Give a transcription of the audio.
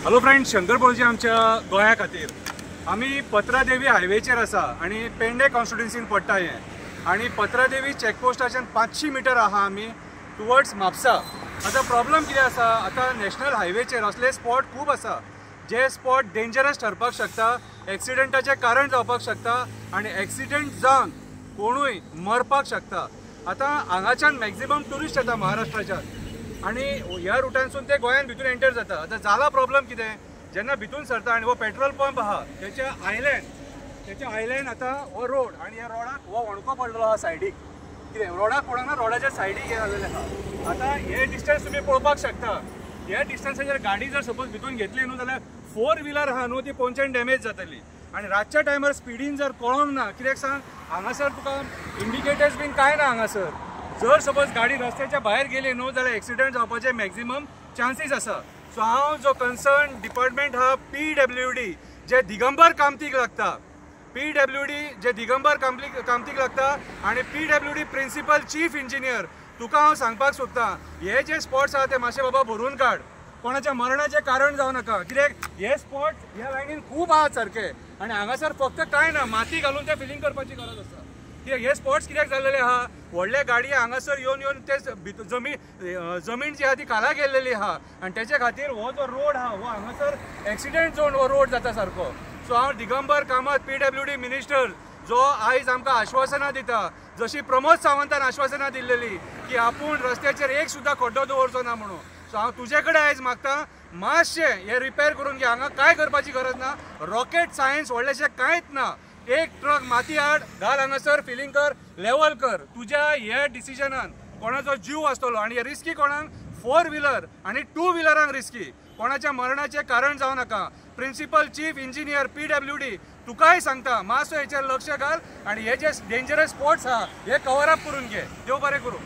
Hello friends, Shankar बोलचे आमच्या गोंया खातीर आमी पत्रादेवी हायवेचेर आसा आणि पेडणे कॉन्स्टिट्युएन्सीन पडटा हे आणि पत्रादेवी चॅकपोस्टाच्यान 500 मीटर आहा आमी टुवर्ड्स म्हापसा। आता प्रॉब्लम कितें आसा, आता नॅशनल हायवेचेर असले स्पॉट खूब आसा जे स्पॉट डेंजरस ठरपाक शकता, एक्सिडेंटाचे कारण जावपाक शकता आणि एक्सिडेंट जावन कोणूय मरपाक शकता। आता हांगाच्यान मॅक्झिमम टुरिस्ट येता महाराष्ट्राच्यान आणि ह्या रुटानसून ते गोंयान भितून एंटर जाता। आता जाला प्रॉब्लम कितें, जेन्ना भितून सरता आणि वो पेट्रोल पंप आहा त्याच्या आयलँड आता हो रोड आणि ह्या रोडाक हो वणको पडलेलो आहा सायडीक। कितें रोडाक पडना, रोडाच्या सायडीक हे जाल्लेले आहा। आता हे डिस्टन्स तुमी पळोवपाक शकता, ह्या डिस्टन्साचेर गाडी जर सपोज भितून घेतली न्हू जाल्यार 4 व्हिलर आहा न्हू ती पोंच्यान डॅमेज जातली आणि रातच्या टायमार स्पिडीन जर कळोंक ना, कित्याक सांग हांगासर तुका इंडिकेटर्स बीन कांय ना हांगासर। जर सपोज गाडी रस्त्याच्या भायर गेली न्हू जाल्यार एक्सिडेंट जावपाचे मॅक्झिमम चान्सीस आसा। सो हांव जो कन्सर्न डिपार्टमेंट हा PWD जे दिगंबर कामतीक लागता, PWD जे दिगंबर कामतीक लागता आणि PWD प्रिन्सिपल चीफ इंजिनियर तुका हांव सांगपाक सोदतां, हे जे स्पॉट्स आहा ते मातशे बाबा भरून काड, कोणाच्या मरणाचे कारण जावं नाका। कित्याक हे स्पॉट ह्या लायनीन खूब आहात सारखे आणि हांगासर फक्त कांय ना, माती घालून ते फिलिंग करपाची गरज आसा। कित्याक हे स्पॉट्स कित्याक जाल्लेले आहा, व्हडल्या गाडये हांगासर येवन ते जमीन जी आहा ती खाला गेल्लेली आहा आणि त्याच्या खातीर हो जो रोड आहा हो हांगासर एक्सिडेंट जावन हो रोड जाता सारको। सो हांव दिगंबर कामत PWD मिनिस्टर जो आयज आमकां आश्वासनां दिता, जशी प्रमोद सावंतान आश्वासनां दिल्लेली की आपूण रस्त्याचेर एक सुद्दां खड्डो दवरचो ना म्हणून। सो हांव तुजे कडेन आयज मागतां मातशें हे रिपेर करून घे, हांगा कांय करपाची गरज ना, रॉकेट सायन्स व्हडलेशें कांयच ना। एक ट्रक माती हाड, घाल हांगासर, फिलिंग कर, लेवल कर। तुज्या ह्या डिसिजनान कोणाचो जीव आसतलो आणि रिस्की कोणाक 4 व्हिलर आणि 2 व्हिलरांक रिस्की, कोणाच्या मरणाचे कारण जावं नाका। प्रिन्सिपल चीफ इंजिनियर PWD तुकाय सांगता मातसो हेचेर लक्ष घाल आणि हे जे डेंजरस स्पॉट्स आहा हे कवर अप करून घे। देव बरें करूं।